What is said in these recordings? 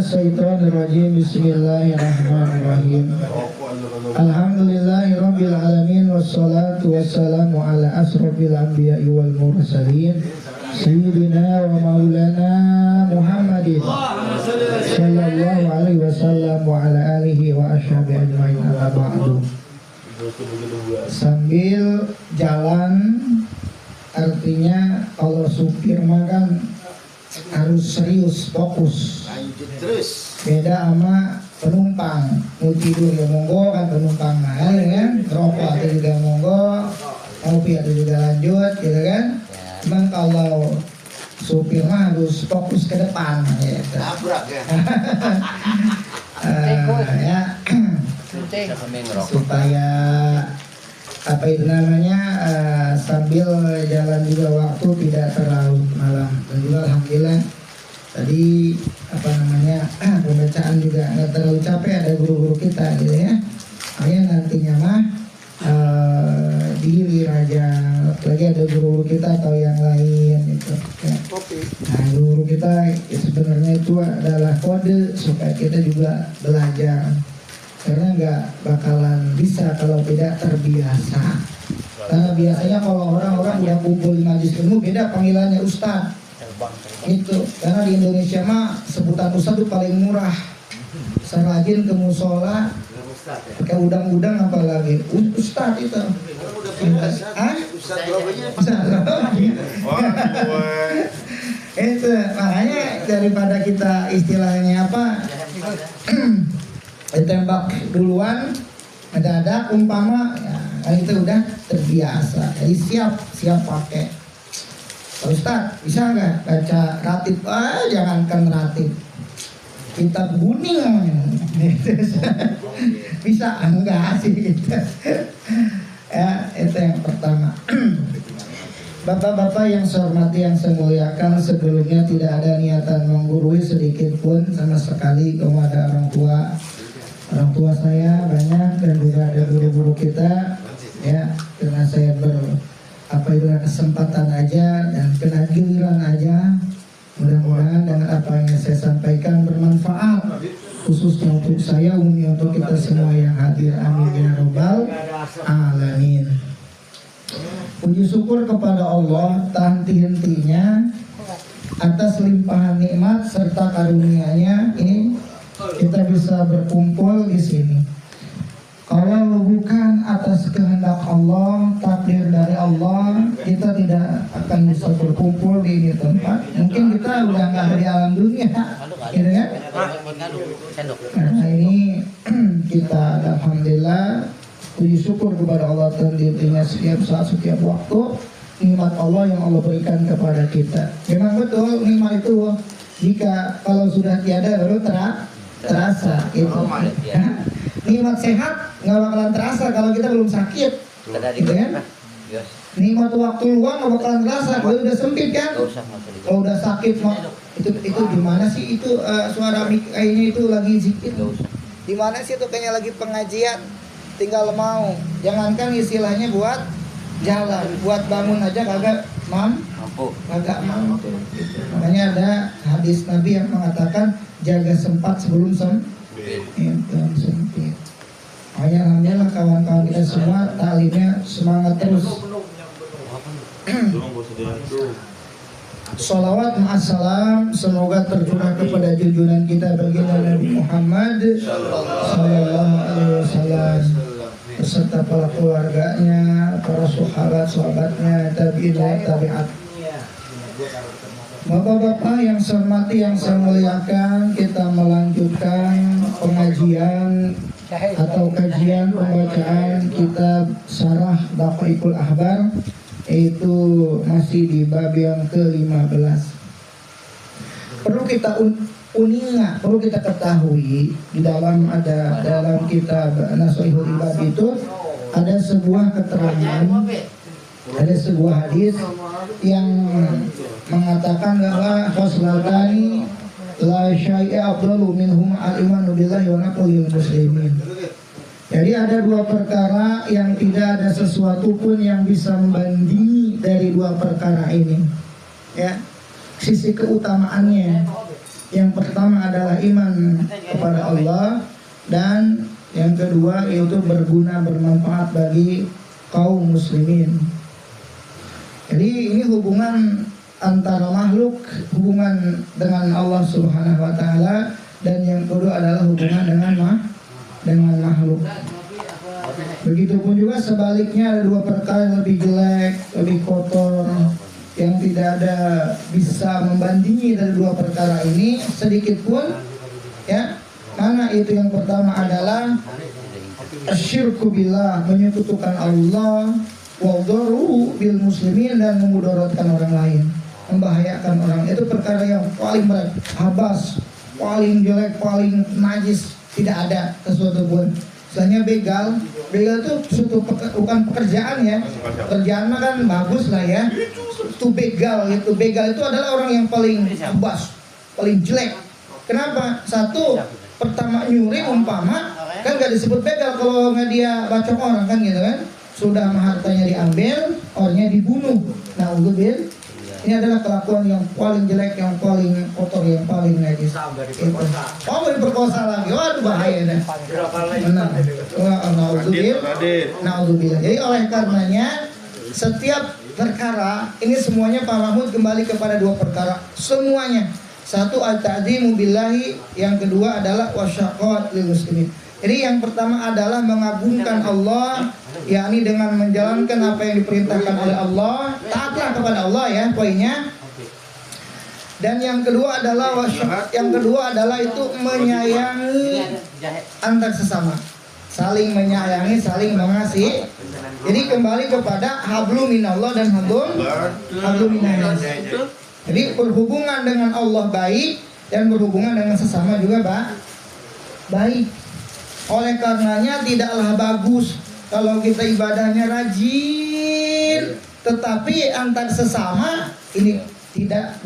minasyaitonirrajim. Bismillahirrahmanirrahim. Alhamdulillahirabbil alamin wassalatu wassalamu ala asrofil anbiya'i wal mursalin sayyidina wa maulana Muhammadin sallallahu alaihi wasallam wa ala alihi wa ashabi ajmain. Amma ba'du. Sambil jalan, artinya kalau supir mah kan harus serius, fokus. Beda sama penumpang, mau tidur ya monggo kan penumpang mahal kan, rokok atau juga monggo, kopi atau juga lanjut gitu kan. Cuman kalau supir mah harus fokus ke depan gitu. Ya supaya apa itu namanya sambil jalan juga waktu tidak terlalu malam. Dan juga alhamdulillah tadi apa namanya pembacaan juga nggak terlalu capek, ada guru-guru kita gitu ya. Makanya nantinya mah diri aja, lagi ada guru-guru kita atau yang lain gitu ya. Nah guru kita ya, sebenarnya itu adalah kode supaya kita juga belajar, karena nggak bakalan bisa kalau tidak terbiasa. Karena biasanya kalau orang-orang udah kumpul di majelis ilmu beda panggilannya ustadz itu, karena di Indonesia mah sebutan ustadz itu paling murah. Serajin ke musola pakai udang-udang apalagi ustadz itu. Itu makanya daripada kita istilahnya apa ditembak duluan mendadak umpama ya, itu udah terbiasa, jadi siap pakai. Ustaz bisa nggak baca ratib? Jangankan ratib, kitab kuning bisa enggak sih gitu. Ya itu yang pertama. Bapak-bapak yang saya hormati, yang saya muliakan, sebelumnya tidak ada niatan menggurui sedikit pun sama sekali kepada orang tua saya banyak, dan juga ada guru-guru kita ya. Karena saya kesempatan aja dan kena giliran aja, mudah-mudahan dengan apa yang saya sampaikan bermanfaat, khususnya untuk saya, umumnya untuk kita semua yang hadir. Amin ya rabbal alamin. Puji syukur kepada Allah tak henti-hentinya atas limpahan nikmat serta karunia-Nya ini kita bisa berkumpul di sini. Kalau bukan atas kehendak Allah, takdir dari Allah, kita tidak akan bisa berkumpul di ini tempat. Mungkin kita udah nggak ada di alam dunia, gitu kan? Nah ini kita alhamdulillah puji syukur kepada Allah tentunya setiap saat, setiap waktu nikmat Allah yang Allah berikan kepada kita. Memang betul nikmat itu jika kalau sudah tiada baru terasa gitu. Nikmat sehat nggak bakalan terasa kalau kita belum sakit, gitu kan? Nikmat waktu luang nggak bakalan terasa kalau udah sempit kan? Kalau udah sakit itu gimana sih itu suara mic ini itu lagi zikir? Di mana sih itu kayaknya lagi pengajian? Tinggal mau, jangankan istilahnya buat jalan, buat bangun aja kagak mampu. Makanya ada hadis Nabi yang mengatakan jaga sempat sebelum sempit. Makanya alhamdulillah kawan-kawan kita semua taklimnya semangat terus. Salawat ma'assalam semoga tercurah kepada junjungan kita baginda Nabi Muhammad sallallahu alaihi wasallam beserta para keluarganya, para sahabatnya, tabi'at. Bapak-bapak yang saya hormati, yang saya muliakan, kita melanjutkan pengajian atau kajian pembacaan kitab Syarah Baqaiqul Ahbar, yaitu masih di bab yang ke-15. Perlu kita perlu kita ketahui di dalam kitab Nashihul Ibad itu ada sebuah keterangan, ada sebuah hadis yang mengatakan bahwa khoslatani la syai'a afdalu minhum al-imanu billahi wa naqlil muslimin. Jadi ada dua perkara yang tidak ada sesuatu pun yang bisa membanding dari dua perkara ini. Ya, sisi keutamaannya. Yang pertama adalah iman kepada Allah, dan yang kedua yaitu berguna bermanfaat bagi kaum muslimin. Jadi ini hubungan antara makhluk, hubungan dengan Allah Subhanahu wa taala, dan yang kedua adalah hubungan dengan makhluk. Begitupun juga sebaliknya, ada dua perkara yang lebih jelek, lebih kotor, yang tidak ada bisa membandingi dari dua perkara ini sedikit pun, ya. Mana itu? Yang pertama adalah asyirku billah, menyekutukan Allah, wa dharu bil muslimin, dan memudaratkan orang lain, membahayakan orang. Itu perkara yang paling berat, habas, paling jelek, paling najis, tidak ada sesuatu pun. Misalnya begal itu suatu bukan pekerjaan ya. Pekerjaan mah kan bagus lah ya. Itu begal itu adalah orang yang paling habas, paling jelek. Kenapa? Satu, pertama nyuri umpama, kan gak disebut begal kalau nggak dia bacok orang kan gitu kan. Sudah hartanya diambil, orangnya dibunuh. Nah, udzubillah. Ini adalah kelakuan yang paling jelek, yang paling kotor, yang paling najis. Oh, diperkosa lagi. Waduh, bahaya dah. Naudzubillah. Jadi oleh karenanya setiap perkara ini semuanya Pak Mahmud kembali kepada dua perkara. Semuanya. Satu al-ta'dzimu billahi, yang kedua adalah wasyaqat lil muslimin. Jadi yang pertama adalah mengagungkan Allah, yakni dengan menjalankan apa yang diperintahkan oleh Allah, taatlah kepada Allah ya poinnya. Dan yang kedua adalah itu menyayangi antar sesama, saling menyayangi, saling mengasihi. Jadi kembali kepada hablum minallah dan hablum minannas. Jadi berhubungan dengan Allah baik, dan berhubungan dengan sesama juga baik. Oleh karenanya tidaklah bagus kalau kita ibadahnya rajin, tetapi antar sesama ini tidak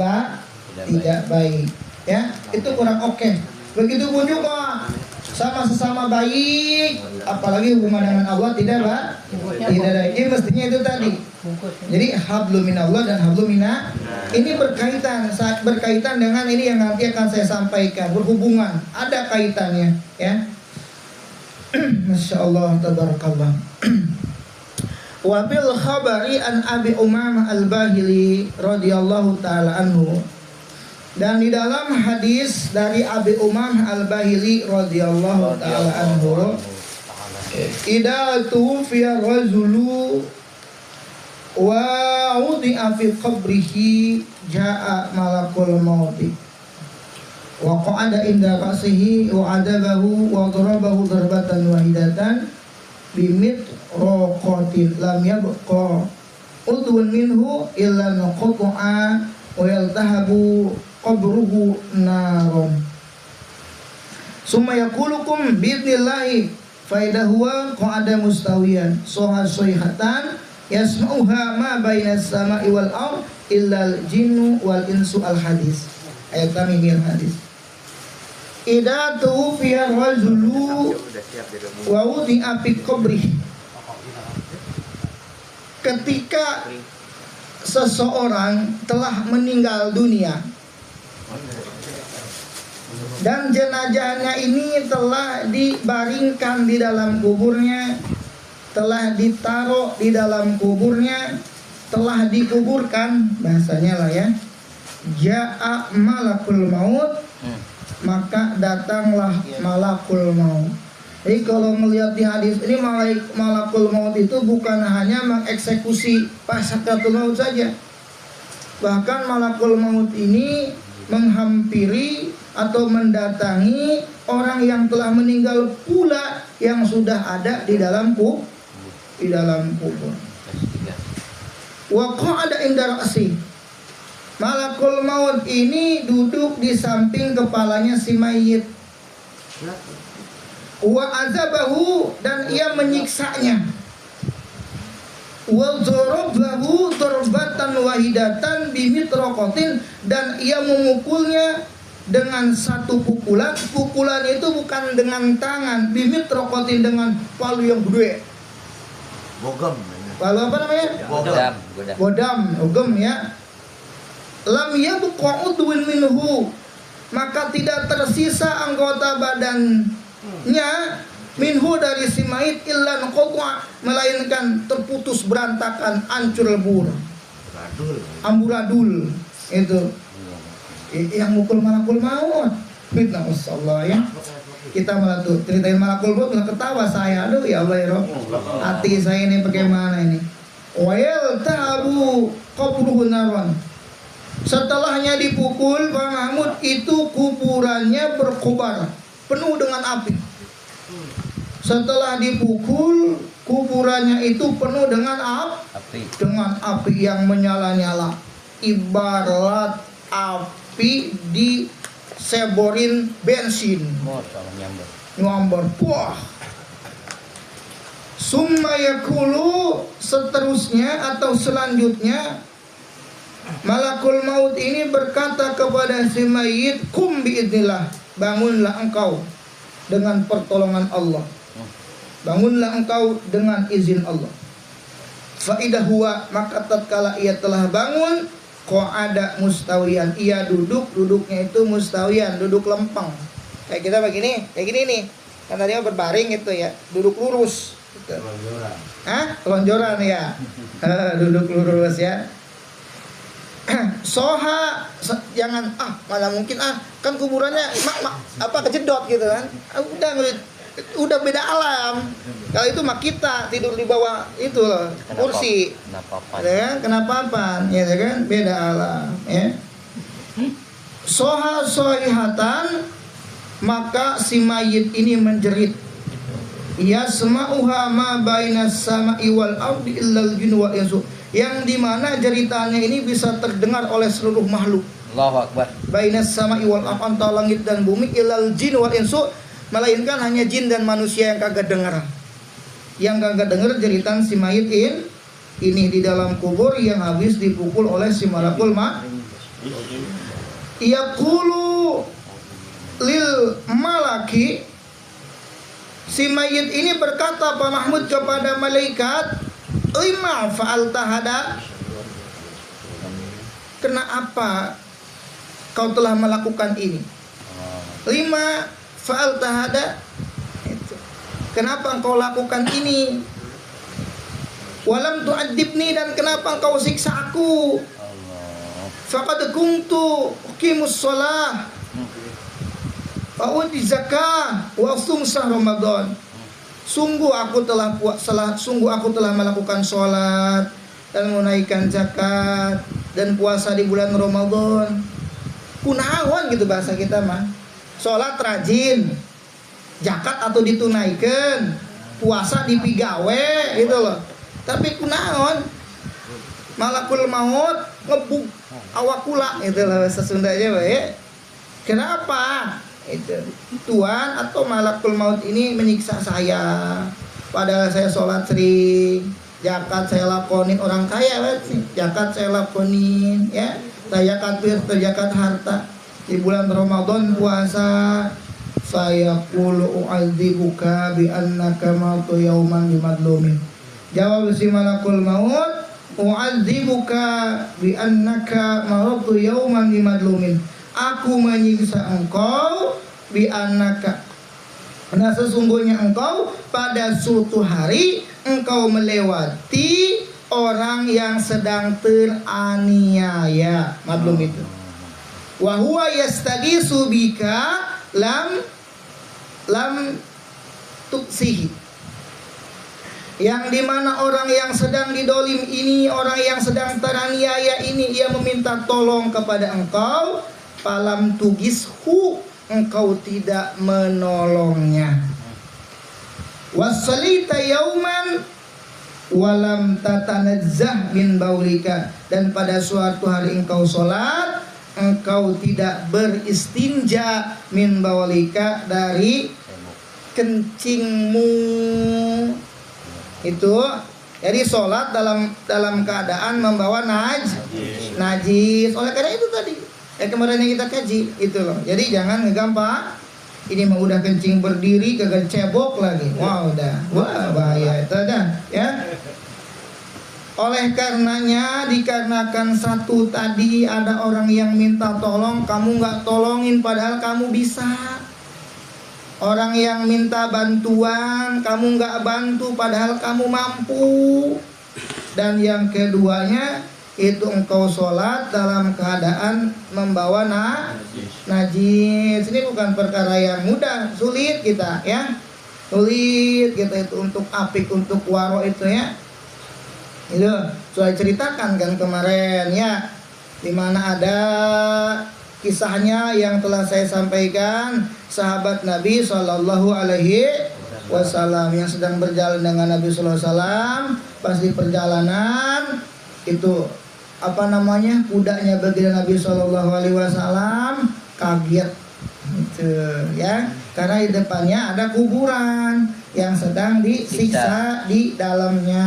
baik, ya, itu kurang oke. Begitupun juga sama sesama baik, apalagi hubungan dengan Allah tidak baik. Ini mestinya itu tadi. Jadi hablum minallah dan hablum minna ini berkaitan dengan ini yang nanti akan saya sampaikan, berhubungan, ada kaitannya, ya. Masya Allah, tabarakallah. Wa bil khabari an Abi Umamah al-Bahili radhiyallahu taala anhu, dan di dalam hadis dari Abi Umamah al-Bahili radhiyallahu taala anhu, idza tufiya rajulu wa udi'a fi qabrihi jaa malakul mauti wa qa'ada inda ra'sihi wa adabahu wa darabahu darbatan wahidatan bimit raqatin lam yabqa udhun minhu illa naqta'a wa yaltahabu qabruhu naron summa yaqulukum bi'idnillahi fa idha huwa qa'ada mustawiyan sohatan yasma'uha ma bainas sama'i wal ard illa al-jinnu wal insu al-hadis. Ayat tamimil hadis. Idza tufiya rajulu wa wudi'a fi qabri. Ketika seseorang telah meninggal dunia dan jenazahnya ini telah dibaringkan di dalam kuburnya, telah ditaruh di dalam kuburnya, telah dikuburkan, bahasanya lah ya, ja'a malakul maut, maka datanglah malakul maut. Jadi kalau melihat di hadis ini, malakul maut itu bukan hanya mengeksekusi pas sakratul maut saja. Bahkan malakul maut ini menghampiri atau mendatangi orang yang telah meninggal pula, yang sudah ada di dalam kubur. Wa qa'ada inda ra'si. Malakul maut ini duduk di samping kepalanya si mayit. Wa azabahu, dan ia menyiksanya. Wa darabahu darbatan wahidatan bimitraqatin, dan ia memukulnya dengan satu pukulan. Pukulan itu bukan dengan tangan, bimitraqatin, dengan palu yang gede. Palu apa namanya? Bodam ya. Lam yabqa udwin minhu, maka tidak tersisa anggota badannya minhu dari si mayit illan qatwa, melainkan terputus berantakan, hancur lebur, amburadul. Itu yang mukul malakul maut. Fitnah Allah ya. Kita malah tuh ceritain malakul maut malah ketawa saya. Aduh ya Allah ya Rob, hati saya ini bagaimana ini. Wa'il tabu qabruhu naron. Setelahnya dipukul Pak Mahmud, itu kuburannya berkobar penuh dengan api. Setelah dipukul, kuburannya itu penuh dengan api. Dengan api yang menyala-nyala. Ibarat api diseborin bensin. Nyambar. Wah. Summa yakulu, seterusnya atau selanjutnya malakul maut ini berkata kepada si mayit, kum biidnillah, bangunlah engkau dengan pertolongan Allah. Bangunlah engkau dengan izin Allah. Faidah huwa, maka tatkala ia telah bangun, qa'ada mustawiyan, ia duduknya itu mustawiyan, duduk lempeng. Kayak kita begini, kayak gini nih. Kan tadi berbaring gitu ya, duduk lurus. Gitu. Lonjoran ya. Duduk lurus ya. Soha, jangan mana mungkin kan kuburannya kejedot gitu kan. Udah beda alam. Kalau itu mah kita tidur di bawah itu loh, kursi. Kenapa? Ya kan beda alam ya. Soha soihatan, maka si mayit ini menjerit. Ya sema'uha ma bainas sama'i wal ardi illal jin wal insu, yang dimana jeritannya ini bisa terdengar oleh seluruh makhluk. Allahu Akbar. Bainas sama'i wal ardi, antara langit dan bumi, illal jin wal insu, melainkan hanya jin dan manusia yang kagak dengar. Yang kagak dengar jeritan si mayit ini di dalam kubur yang habis dipukul oleh si malakul maut. Yaqulu lil malaki, si mayit ini berkata Pak Mahmud kepada malaikat, lima fa'alta hada, kenapa kau telah melakukan ini? Lima fa'alta hada, kenapa engkau lakukan ini? Walam tu'adzibni, dan kenapa engkau siksa aku? Faqad kuntu uqimus shalah wa uti zakah wa sum syahr Ramadan. Sungguh aku telah melakukan sholat dan menunaikan zakat dan puasa di bulan Ramadan. Kunaon gitu bahasa kita mah. Sholat rajin, zakat atau ditunaikan, puasa dipigawe gitu loh. Tapi kunaon malakul maut ngebuk awakula gitu loh bahasa Sundanya bae. Kenapa? Itu Tuhan atau malakul maut ini menyiksa saya, padahal saya sholat sering, zakat saya lakonin, orang kaya banget, zakat saya lakonin ya, saya zakat harta. Di bulan Ramadan puasa, saya qulu u'adzibuka bi annaka mautu yauman bimadlumin. Jawab si malakul maut, u'adzibuka bi annaka mautu yauman bimadlumin. Aku menyiksa engkau bi annaka, karena sesungguhnya engkau pada suatu hari engkau melewati orang yang sedang teraniaya. Madlum itu. Wa huwa yastaghisu bika lam tuksihi, yang dimana orang yang sedang didolim ini, orang yang sedang teraniaya ini, ia meminta tolong kepada engkau, falam tugishu, engkau tidak menolongnya. Wasalita yauman walam tatanazzah min baulika, dan pada suatu hari engkau sholat, engkau tidak beristinja min baulika, dari kencingmu. Itu jadi sholat dalam keadaan membawa najis. Oleh karena itu tadi kemarin yang kita kaji itu loh. Jadi jangan ngegampang. Ini mah udah kencing berdiri kagak cebok lagi. Wah udah, wah bahaya itu dah ya. Oleh karenanya, dikarenakan satu tadi ada orang yang minta tolong, kamu nggak tolongin padahal kamu bisa. Orang yang minta bantuan, kamu nggak bantu padahal kamu mampu. Dan yang keduanya, itu engkau sholat dalam keadaan membawa najis. Ini bukan perkara yang mudah, sulit kita ya. Sulit kita itu untuk apik, untuk waro itu ya. Itu sudah ceritakan kan kemarin ya, dimana ada kisahnya yang telah saya sampaikan, sahabat Nabi Shallallahu Alaihi Wasallam yang sedang berjalan dengan Nabi Sallallahu Alaihi Wasallam. Pas di perjalanan itu kudanya baginda Nabi Shallallahu Alaihi Wasallam kaget gitu ya, karena di depannya ada kuburan yang sedang disiksa di dalamnya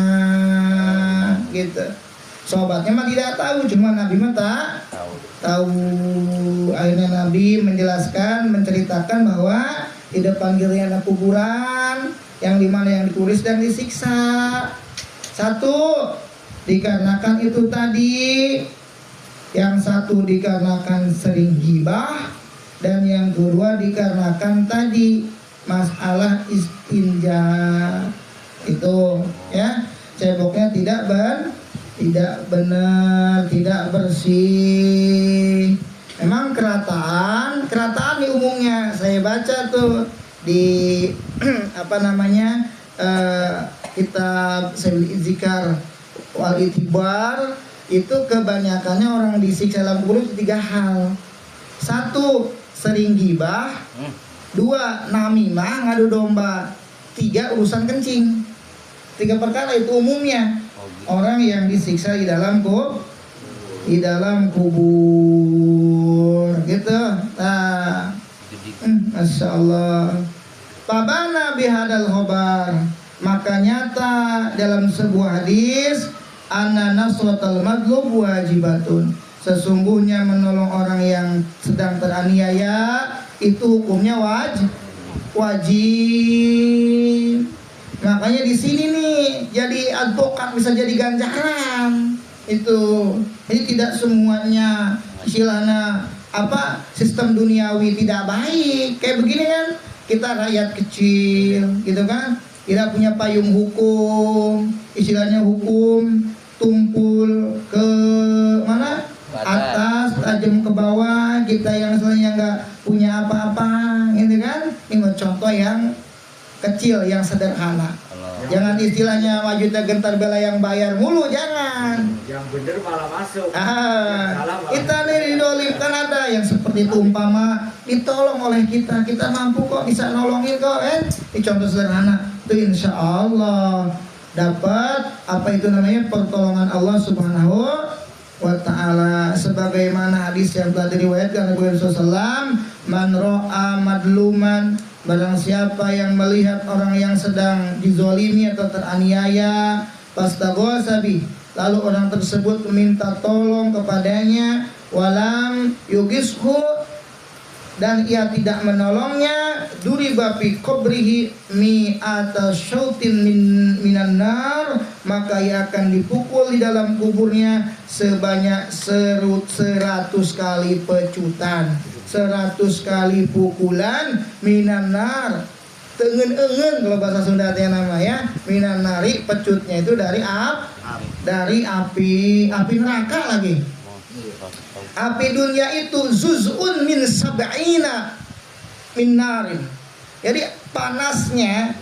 gitu. Sobatnya mah tidak tahu, cuma Nabi mah tahu. Akhirnya Nabi menjelaskan, menceritakan bahwa di depan dirinya ada kuburan yang dimana yang ditulis dan disiksa. Satu, dikarenakan itu tadi. Yang satu dikarenakan sering gibah, dan yang kedua dikarenakan tadi masalah istinja itu ya, ceboknya tidak benar, tidak bersih. Memang kerataan di umumnya saya baca tuh di kitab Zikar wal Itibar, itu kebanyakannya orang disiksa dalam kubur itu 3 hal. 1, sering gibah. 2, namimah, ngadu domba. 3, urusan kencing. 3 perkara itu umumnya orang yang disiksa di dalam kubur gitu. Nah, Masya Allah. Pabana bihadal khobar, maka nyata dalam sebuah hadis, anna nasratal madlub wajibatun, sesungguhnya menolong orang yang sedang teraniaya itu hukumnya wajib. Makanya di sini nih jadi advokat bisa jadi ganjaran itu. Jadi tidak semuanya istilahnya sistem duniawi tidak baik. Kayak begini kan, kita rakyat kecil gitu kan, kita punya payung hukum, istilahnya hukum tumpul ke mana? Atas, tajam ke bawah. Kita yang istilahnya nggak punya apa-apa gitu kan. Ini contoh yang kecil, yang sederhana. Jangan istilahnya wajudnya gentar bela yang bayar mulu, jangan. Yang bener malah masuk. Kita nih didolimkan, ada yang seperti itu umpama ditolong oleh kita mampu kok, bisa nolongin kok Ini contoh sederhana. Itu insya Allah dapat pertolongan Allah Subhanahu wa ta'ala. Sebagaimana hadis yang telah diriwayatkan oleh Nabi SAW, man ro'a madluman, barang siapa yang melihat orang yang sedang dizolimi atau teraniaya, fastaghosabi, lalu orang tersebut meminta tolong kepadanya, walam yugishu, dan ia tidak menolongnya, duriba fi qabrihi mi'ata syautin minan nar, maka ia akan dipukul di dalam kuburnya sebanyak 100 kali pecutan, 100 kali pukulan minan nar. Tengen-engen kalau bahasa Sunda nama ya. Minan nari, pecutnya itu dari api neraka lagi. Api dunia itu zuz'un min sab'ina min narin. Jadi panasnya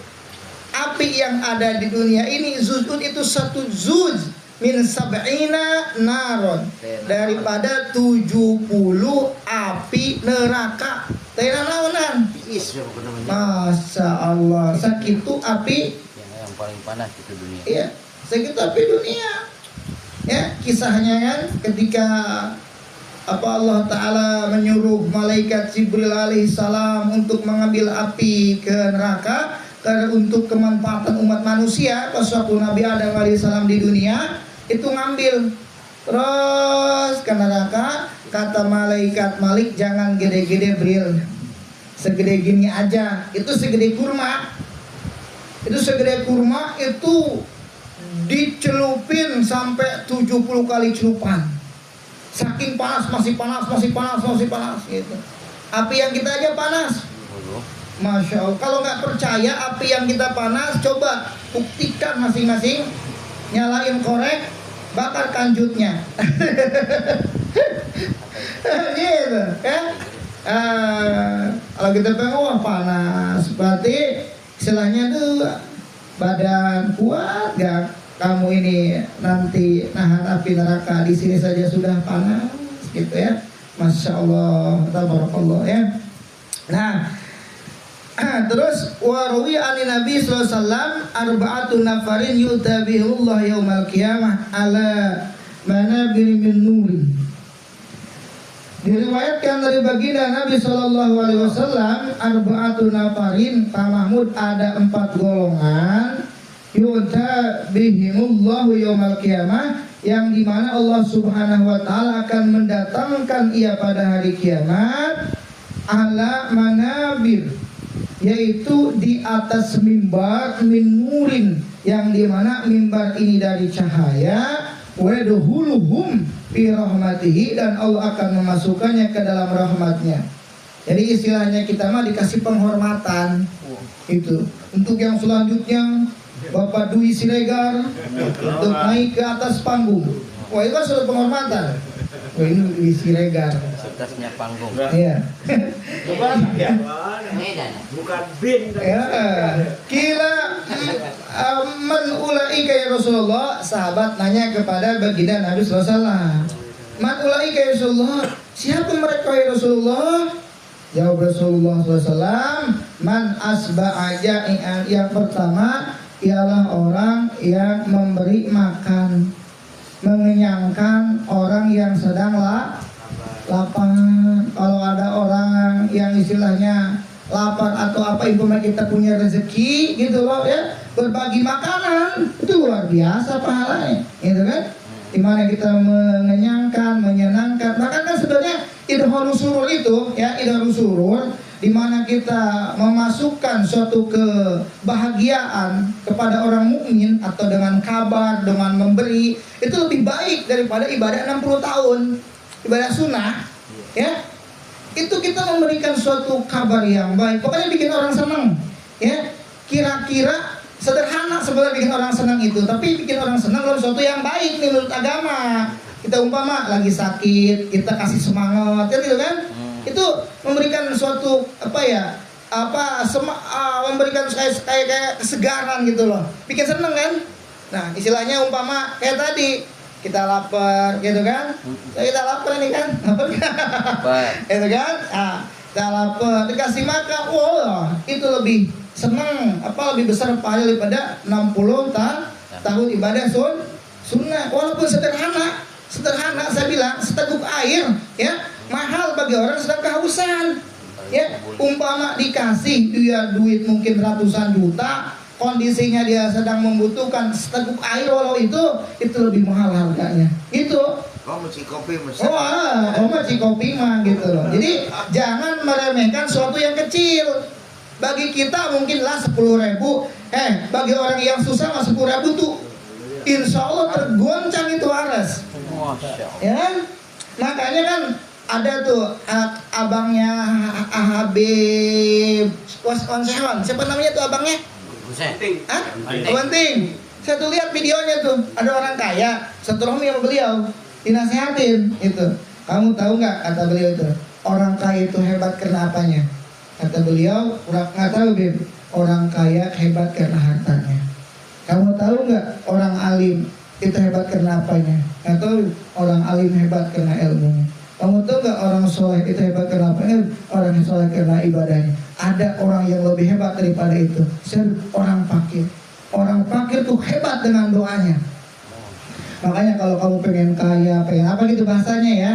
api yang ada di dunia ini, zuz'un itu 1 zuz min sab'ina naron, daripada 70 api neraka. Tena naonan. Masya Allah, sakitu api yang paling panas itu dunia. Iya, sakitu api dunia. Ya, kisahnya kan ketika Allah Ta'ala menyuruh malaikat Jibril alaihissalam untuk mengambil api ke neraka karena untuk kemanfaatan umat manusia. Pas waktu Nabi Adam alaihissalam di dunia itu ngambil terus ke neraka, kata malaikat Malik, jangan gede-gede Bril, segede gini aja, itu segede kurma. Itu segede kurma, itu dicelupin sampai 70 kali celupan. Saking panas, masih panas gitu. Api yang kita aja panas. Masya Allah. Kalau nggak percaya api yang kita panas, coba buktikan masing-masing. Nyalain korek, bakar kanjutnya. Gitu ya. Kalau kita pengen wah panas, berarti istilahnya tuh badan kuat gak? Kamu ini nanti nahan api neraka di sini saja sudah panas, gitu ya. Masya Allah, tabarakallah ya. Nah, terus warawi ani Nabi sallallahu alaihi wasallam arba'atun nafarin yutabihullah yaumal qiyamah ala manabir min nurin. Diriwayatkan dari baginda Nabi sallallahu alaihi wasallam arba'atun nafarin, Pak Mahmud, ada 4 golongan yutabihimullahu yaumal qiyamah, yang dimana Allah subhanahu wa ta'ala akan mendatangkan ia pada hari kiamat ala manabir, yaitu di atas mimbar min nurin, yang dimana mimbar ini dari cahaya, wadhuluhum fi rahmatihi, dan Allah akan memasukkannya ke dalam rahmatnya. Jadi istilahnya kita mah dikasih penghormatan itu. Untuk yang selanjutnya Bapak Dwi Siregar untuk naik ke atas panggung. Wah, itu kan sudah penghormatan. Wah, ini Dwi Siregar. Atasnya panggung. Iya. Bukan bin. Ya. Kira man ulaika ya Rasulullah. Sahabat nanya kepada baginda Nabi sallallahu alaihi wasallam. Man ulaika ya Rasulullah? Siapa mereka ya Rasulullah? Jawab Rasulullah SAW, man asba'a ja'ian, yang pertama ialah orang yang memberi makan, mengenyangkan orang yang sedang lapar. Kalau ada orang yang istilahnya lapar atau apa, implement kita punya rezeki gitu loh ya, berbagi makanan itu luar biasa pahalanya, gitu kan? Dimana kita mengenyangkan, menyenangkan. Maka kan sebenarnya idharus surur itu ya, idharus surur, dimana kita memasukkan suatu kebahagiaan kepada orang mukmin atau dengan kabar, dengan memberi, itu lebih baik daripada ibadah 60 tahun, ibadah sunnah ya. Itu kita memberikan suatu kabar yang baik, pokoknya bikin orang senang ya. Kira-kira sederhana sebenarnya bikin orang senang itu, tapi bikin orang senang dalam sesuatu yang baik nih menurut agama. Kita umpama lagi sakit, kita kasih semangat, kan gitu kan? Itu memberikan suatu memberikan kayak kesegaran gitu loh, bikin seneng kan? Nah, istilahnya umpama kayak tadi kita lapar, gitu kan? Kita lapar ini kan, lapar, gitu kan? Nah, kita lapar, dikasih makan, wah itu lebih senang, lebih besar pahala daripada 60 tahun ibadah sunnah. Walaupun sederhana saya bilang seteguk air ya, mahal bagi orang sedang kehausan ya. Umpama dikasih dia duit mungkin ratusan juta, kondisinya dia sedang membutuhkan seteguk air, walau itu lebih mahal harganya gitu. Kopi mah gitu loh. Jadi jangan meremehkan sesuatu yang kecil. Bagi kita mungkinlah 10.000, bagi orang yang susah mah 10.000 tuh insya Allah tergoncang itu aras. Ya, makanya kan ada tuh abangnya Habib Waskonsewan, siapa namanya tuh abangnya? Penting. Saya tuh lihat videonya tuh, ada orang kaya setelah sama beliau dinasehatin itu. Kamu tahu nggak, kata beliau itu, orang kaya itu hebat karena apanya? Kata beliau, nggak tahu Bib, orang kaya hebat karena hartanya. Kamu tahu nggak, orang alim itu hebat karena apanya? Nggak tahu. Orang alim hebat karena ilmunya. Kamu tahu nggak, orang soleh itu hebat karena apa? Orang soleh karena ibadahnya. Ada orang yang lebih hebat daripada itu, orang fakir. Orang fakir tuh hebat dengan doanya. Makanya kalau kamu pengen kaya, pengen apa gitu bahasanya ya,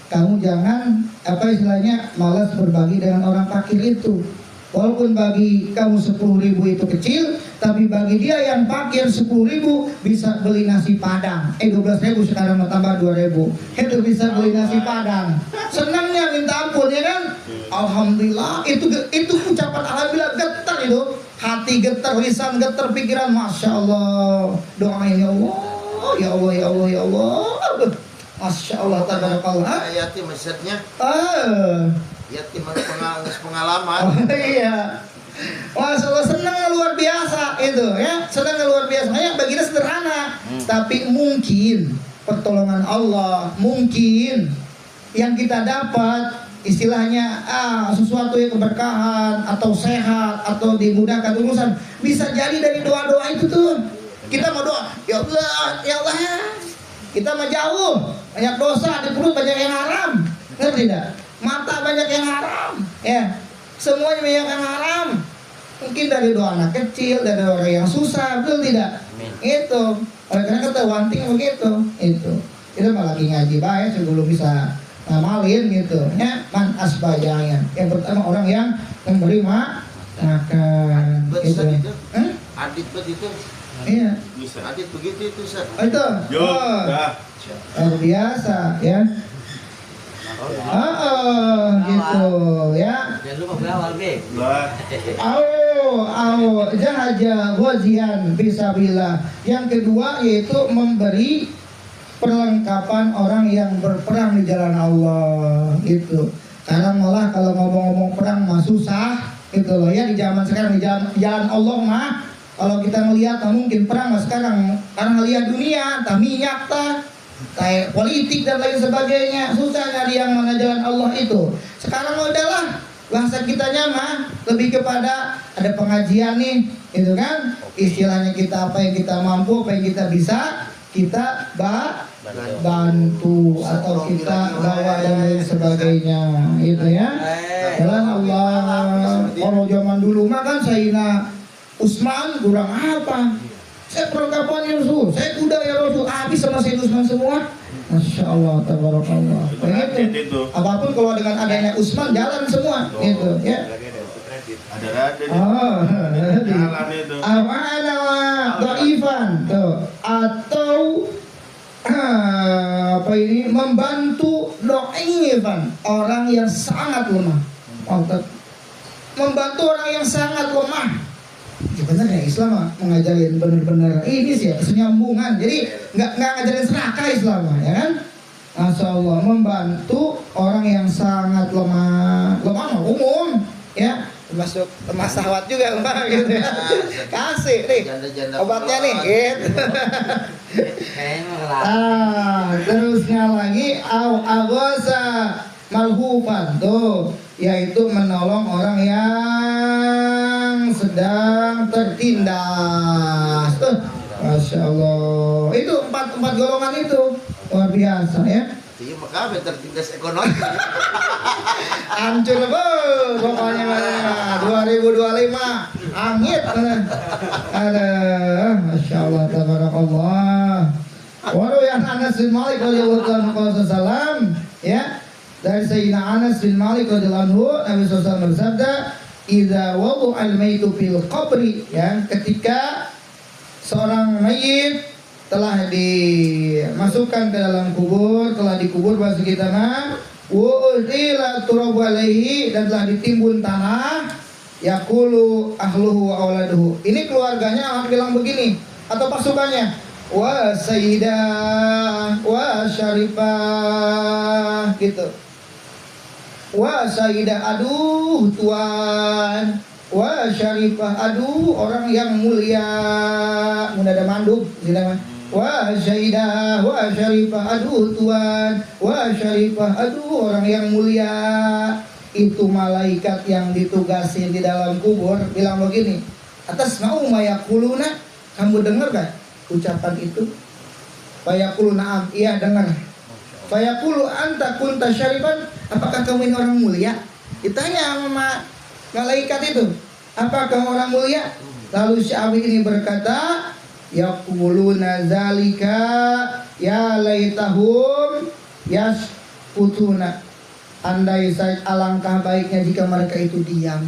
kamu jangan istilahnya malas berbagi dengan orang fakir itu. Walaupun bagi kamu 10.000 itu kecil, tapi bagi dia yang fakir 10.000 bisa beli nasi padang. 12.000 sekarang mau tambah 2.000. Itu bisa beli nasi padang. Senangnya minta ampun ya kan? Alhamdulillah, itu ucapan alhamdulillah getar itu. Hati hati getar, lisan getar, pikiran, masya Allah. Doain ya Allah, ya Allah, ya Allah, ya Allah. Masya Allah, tabarakallah. Yatim maksudnya, yatim pengalaman. Oh iya. Masya Allah, senang luar biasa itu ya, senang luar biasa. Hanya bagi kita sederhana, tapi mungkin pertolongan Allah, mungkin yang kita dapat istilahnya sesuatu yang keberkahan atau sehat atau dimudahkan urusan bisa jadi dari doa-doa itu tuh. Kita mau doa, ya Allah, ya Allah. Kita mah jauh, banyak dosa di perut, banyak yang haram. Ngerti tidak? Mata banyak yang haram, ya. Semuanya banyak yang haram. Mungkin dari doa anak kecil, dari orang yang susah, betul tidak? Itu. Oleh karena kata wanting begitu, itu. Kita malah lagi ngaji baik sebelum bisa ngamalin gitu, ya. Man asbayanya. Yang pertama orang yang memberi makan. Gitu. Adit begitu. Iya. Adit begitu itu, Ustaz. Itu. Luar biasa, ya. Gitu, ya. Jangan lupa berawal, Be. Jahaja ghazian fisabilillah. Yang kedua yaitu memberi perlengkapan orang yang berperang di jalan Allah, gitu. Karena malah kalau ngomong-ngomong perang mah susah, gitu loh ya, di zaman sekarang di jalan Allah mah kalau kita melihat mungkin perang mah sekarang karena ngelihat dunia, tak minyak kayak politik dan lain sebagainya, susah nyari yang mana jalan Allah itu. Sekarang udahlah bahasa kitanya mah lebih kepada ada pengajian nih, gitu kan? Istilahnya kita apa yang kita mampu, apa yang kita bisa, kita bantu atau kita bawa dan lain sebagainya, gitu ya. Jalan Allah. Kalau zaman dulu mah kan Sayyidina Utsman kurang apa? Saya perlengkapan ya Rasul, saya kuda ya Rasul, habis sama Sayyidina Utsman semua. Masya Allah, tabarakallah. Begitu. Apapun kalau dengan adanya Utsman jalan semua, gitu ya. Ada jalan itu. Dhaifan tuh atau apa ini membantu dhaifan, orang yang sangat lemah. Membantu orang yang sangat lemah. Sebenarnya Islam mengajarin benar-benar ini sih kesenyambungan. Jadi nggak ngajarin serakah Islam, ya kan? Masya Allah, membantu orang yang sangat lemah umum, ya. Termasuk lemah syahwat juga gitu ya. Kasih nih obatnya nih gitu. Terusnya lagi awasa malhufan tuh, yaitu menolong orang yang sedang tertindas tuh. Masya Allah, itu empat golongan itu luar biasa ya. Iya, makanya tertindas ekonomi. Hancur pokoknya 2025 angit ada. Masya Allah, tabarakallah. Walau yang Anas bin Malik radhiyallahu anhu ya, dari Sayyidina Anas bin Malik radhiyallahu anhu, Nabi SAW bersabda, "Idza wadu'al maitu fil qabri," ya, ketika seorang mayit telah dimasukkan ke dalam kubur, telah dikubur bahasa kita mah, wa udila turabu alaihi, dan telah ditimbun tanah, yaqulu ahluhu wa auladuhu. Ini keluarganya akan bilang begini, atau pasukannya, wa sayyidah wa syarifah, gitu. Wa sayyidah, aduh tuan, wa syarifah, aduh orang yang mulia, muda ada mandub silakan. Wa syaidah wa syarifah, aduh tuan, wa syarifah, aduh orang yang mulia. Itu malaikat yang ditugasi di dalam kubur bilang begini, atas mau mayakuluna, kamu dengar gak ucapan itu? Fayaquluna, iya dengar. Fayaqulu anta kunta syarifan, apakah kamu ini orang mulia? Ditanya sama malaikat itu, apakah kamu orang mulia? Lalu Sya'bi ini berkata, yaquluna zalika ya laitahum yaskutuna. Andai saja, alangkah baiknya jika mereka itu diam.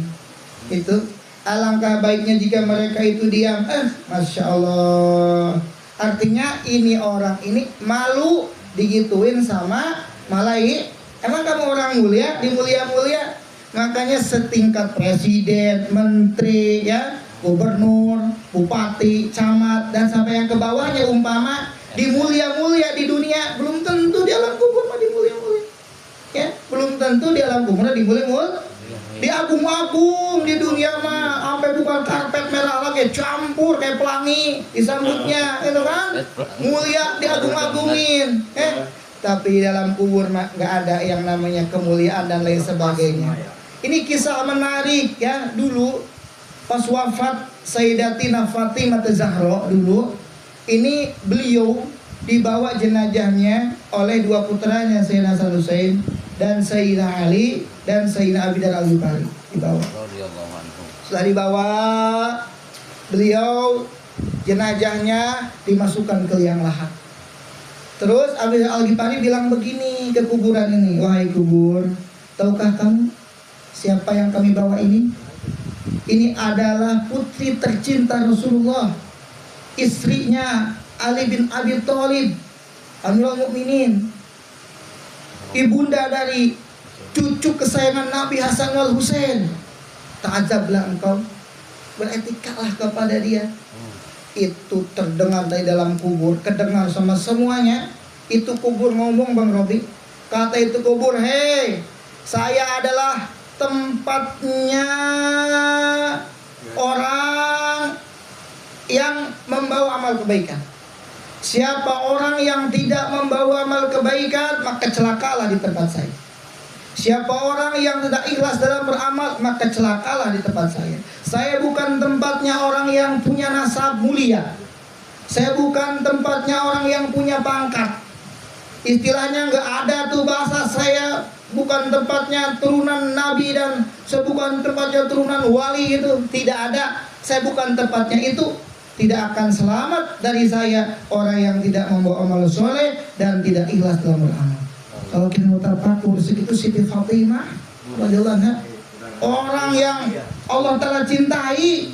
Itu alangkah baiknya jika mereka itu diam. Masya Allah. Artinya ini orang ini malu digituin sama malaikat. Emang kamu orang mulia, dimulia-mulia? Makanya setingkat presiden, menteri, ya, gubernur, bupati, camat, dan sampai yang ke bawahnya umpama dimulia-mulia di dunia, belum tentu di alam kubur mah dimulia-mulia. Ya, belum tentu di alam kubur dimulia-mulia. Diagung-agung di dunia mah sampai bukan karpet merah lagi, campur kayak pelangi disambutnya, itu kan? Mulia diagung-agungin. Tapi di dalam kubur mah nggak ada yang namanya kemuliaan dan lain sebagainya. Ini kisah menarik ya, dulu pas wafat Sayyidatina Fatimah Zahra dulu, ini beliau dibawa jenazahnya oleh dua putranya, Sayyidina Hasan Husain dan Sayyidina Ali dan Sayyidina Abi Dar Al-Ghifari dibawa. Setelah dibawa, beliau jenazahnya dimasukkan ke liang lahat. Terus Abi Dar Al-Ghifari bilang begini ke kuburan ini, wahai kubur, tahukah kamu siapa yang kami bawa ini? Ini adalah putri tercinta Rasulullah, istrinya Ali bin Abi Thalib, Amirul Mukminin, ibunda dari cucu kesayangan Nabi Hasan wal Husain. Ta'adzablah engkau, beretikalah kepada dia. Itu terdengar dari dalam kubur, kedengar sama semuanya. Itu kubur ngomong, Bang Robi. Kata itu kubur, hei, saya adalah tempatnya orang yang membawa amal kebaikan. Siapa orang yang tidak membawa amal kebaikan, maka celakalah di tempat saya. Siapa orang yang tidak ikhlas dalam beramal, maka celakalah di tempat saya. Saya bukan tempatnya orang yang punya nasab mulia. Saya bukan tempatnya orang yang punya pangkat. Istilahnya nggak ada tuh bahasa saya bukan tempatnya turunan Nabi dan saya bukan tempatnya turunan wali, itu tidak ada. Saya bukan tempatnya itu. Tidak akan selamat dari saya orang yang tidak membawa amal soleh dan tidak ikhlas dalam beramal. Kalau kita mau terpaku segitu Siti Fatimah radhiyallahu anha, orang yang Allah Ta'ala cintai,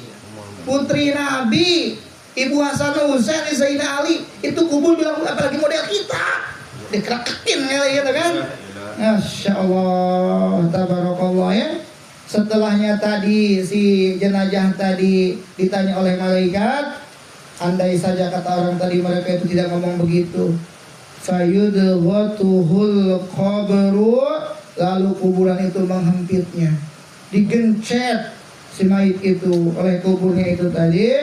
putri Nabi, Ibu Hasan Husain, Sayyidina Ali, itu kubur bilang apalagi model kita, dikeraketin gitu kan. Masya Allah, tabarakallah ya. Setelahnya tadi si jenazah tadi ditanya oleh malaikat, andai saja kata orang tadi mereka itu tidak ngomong begitu, fayudghatuhul qabru, lalu kuburan itu menghempitnya, digencet si mayit itu oleh kuburnya itu tadi,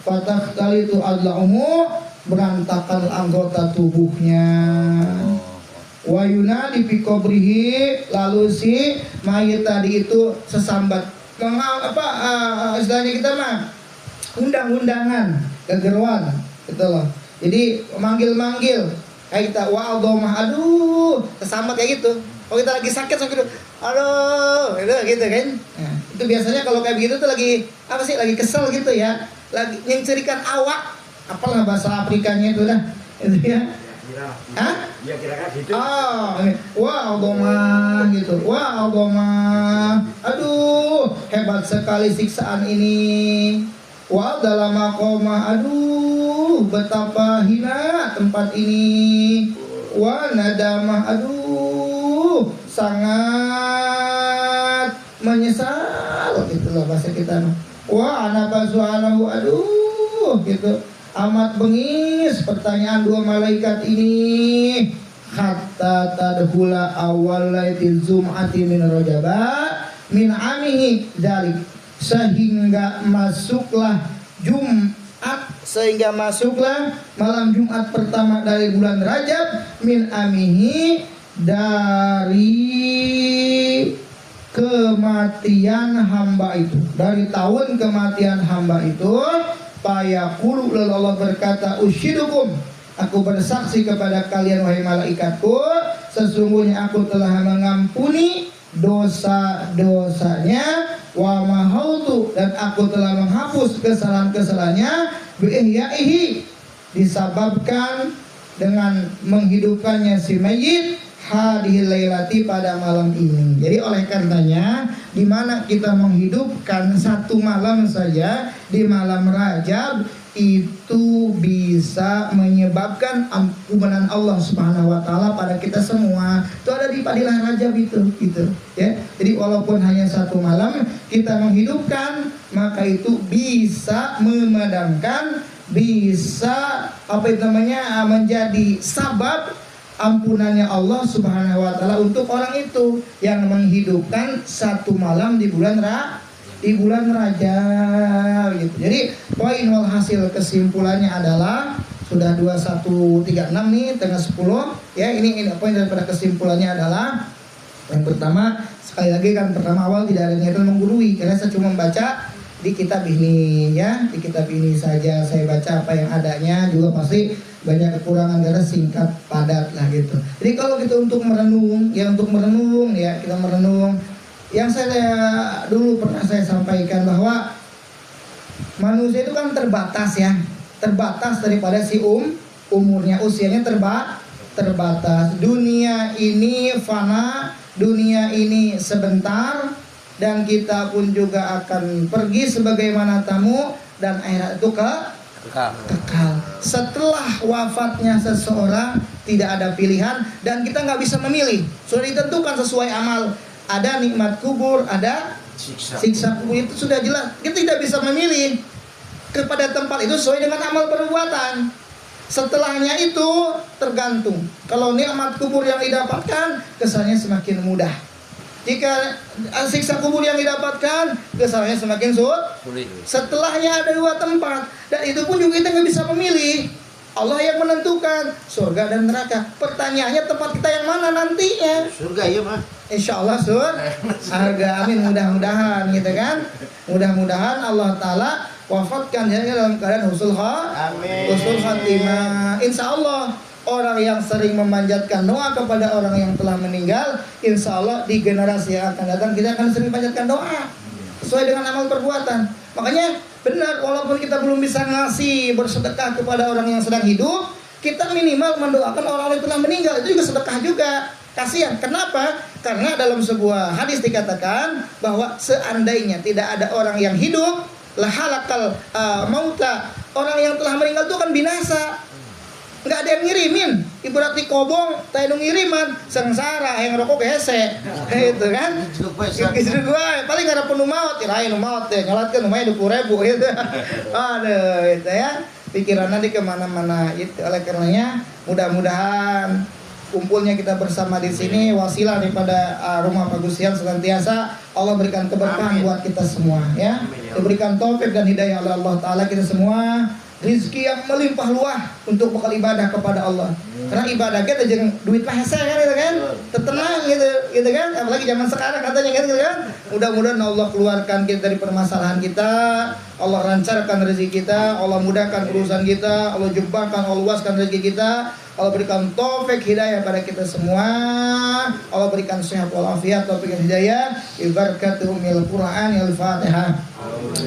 fataqtalitu adla'uhu, berantakan anggota tubuhnya. Wa yunadi fi qabrihi, lalu si mayit tadi itu sesambat istilahnya kita mah undang-undangan, kegeruan gitu loh. Jadi manggil-manggil kayak kita wa'adhamah, aduh, kesambat kayak gitu. Kalau kita lagi sakit sakit, aduh, gitu kan. Nah, itu biasanya kalau kayak begitu tuh lagi apa sih? Lagi kesel gitu ya. Lagi nyencerikan awak, apalah bahasa Afrikanya itu dah. Itu ya. Hah? Ya kira-kira gitu. Wow, gomah gitu. Wow, gomah. Aduh, hebat sekali siksaan ini. Wow, dalam makomah. Aduh, betapa hina tempat ini. Wah, nadamah. Aduh, sangat menyesal. Itulah bahasa kita. Wah, anak subhanahu. Aduh, gitu. Amat bengis pertanyaan dua malaikat ini. Hatta tadhula awal laitil zum'ati min rajaba min amihi dzalik, sehingga masuklah malam Jumat pertama dari bulan Rajab, min amihi, dari kematian hamba itu, dari tahun kematian hamba itu. Fayaqulu, lalu Allah berkata, usyidukum, aku bersaksi kepada kalian wahai malaikatku, sesungguhnya aku telah mengampuni dosa-dosanya, wa mahautu, dan aku telah menghapus kesalahan-kesalahannya, bi'ihyaihi, disababkan dengan menghidupkannya si mayit, hadhil lailati, pada malam ini. Jadi oleh karenanya, di mana kita menghidupkan satu malam saja di malam Rajab, itu bisa menyebabkan ampunan Allah Subhanahu wa taala pada kita semua. Itu ada di Fadilah Rajab itu gitu ya. Jadi walaupun hanya satu malam kita menghidupkan, maka itu bisa memadamkan, bisa menjadi sabab ampunannya Allah Subhanahu wa taala untuk orang itu yang menghidupkan satu malam di bulan Rajab gitu. Jadi poin walhasil kesimpulannya adalah sudah 2136 nih tengah 10 ya. Ini poin daripada kesimpulannya adalah yang pertama, sekali lagi kan pertama awal tidak ada niatan menggurui karena saya cuma membaca di kitab ini ya, di kitab ini saja saya baca apa yang adanya, juga pasti banyak kekurangan karena singkat padat lah gitu. Jadi kalau kita untuk merenung ya kita merenung. Yang saya dulu pernah saya sampaikan bahwa manusia itu kan terbatas ya, terbatas daripada si umurnya, usianya terbatas. Dunia ini fana, dunia ini sebentar, dan kita pun juga akan pergi sebagaimana tamu, dan akhirat itu kekal. Setelah wafatnya seseorang tidak ada pilihan dan kita nggak bisa memilih, sudah ditentukan sesuai amal. Ada nikmat kubur, ada siksa kubur, itu sudah jelas. Kita tidak bisa memilih kepada tempat itu sesuai dengan amal perbuatan. Setelahnya itu tergantung. Kalau nikmat kubur yang didapatkan, kesannya semakin mudah. Jika siksa kubur yang didapatkan, kesannya semakin sulit. Setelahnya ada dua tempat, dan itu pun juga kita nggak bisa memilih. Allah yang menentukan surga dan neraka. Pertanyaannya tempat kita yang mana nantinya? Surga ya mah. Insya Allah surga, amin, mudah-mudahan gitu kan. Mudah-mudahan Allah Ta'ala wafatkan ya dalam keadaan husnul khatimah. Insya Allah orang yang sering memanjatkan doa kepada orang yang telah meninggal, insya Allah di generasi yang akan datang kita akan sering memanjatkan doa sesuai dengan amal perbuatan. Makanya benar, walaupun kita belum bisa ngasih bersedekah kepada orang yang sedang hidup, kita minimal mendoakan orang yang telah meninggal, itu juga sedekah juga. Kasihan. Kenapa? Karena dalam sebuah hadis dikatakan bahwa seandainya tidak ada orang yang hidup, lahalakal mauta, orang yang telah meninggal itu akan binasa. Nggak ada yang ngirimin, ibarat kobong, tayo ngiriman, sengsara, yang rokok hese, gitu kan? Gitu gue, paling ada penuh maut, tirain maut deh, nyolatkan rumahnya 20.000 gitu. Aduh, itu ya, pikiran nanti kemana-mana. Itu oleh karenanya, mudah-mudahan kumpulnya kita bersama di sini wasilah daripada rumah Pak Gusian senantiasa Allah berikan keberkahan buat kita semua ya. Diberikan taufik dan hidayah oleh Allah Ta'ala kita semua. Rizki yang melimpah luah untuk bekal ibadah kepada Allah. Karena ibadah kita jangan duit lah hese kan gitu kan. Tenang gitu kan. Apalagi zaman sekarang katanya gitu kan. Mudah-mudahan Allah keluarkan kita dari permasalahan kita. Allah lancarkan rezeki kita, Allah mudahkan urusan kita, Allah jemparkan, Allah luaskan rezeki kita, Allah berikan taufik hidayah pada kita semua, Allah berikan sehat walafiat, taufik dan hidayah, ibarakatumil Qur'an al-Fatihah.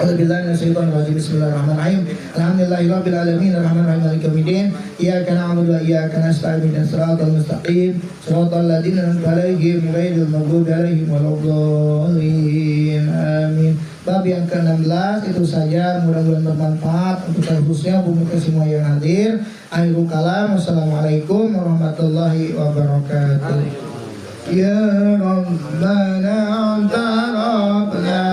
Alhamdulillah bismillahirrahmanirrahim. Alhamdulillahirabbil alamin arrahmanirrahim maliki yaumiddin. Iyyaka na'budu wa iyyaka nasta'in ihdinas siratal mustaqim. Shiratal ladzina an'amta 'alaihim ghairil maghdubi 'alaihim waladdallin. Amin. Bab yang ke-16 itu saja, mudah-mudahan bermanfaat untuk saya khususnya bumi semua yang hadir. Akhirul kalam, wassalamualaikum warahmatullahi wabarakatuh. Ya Rabbana anta rabbana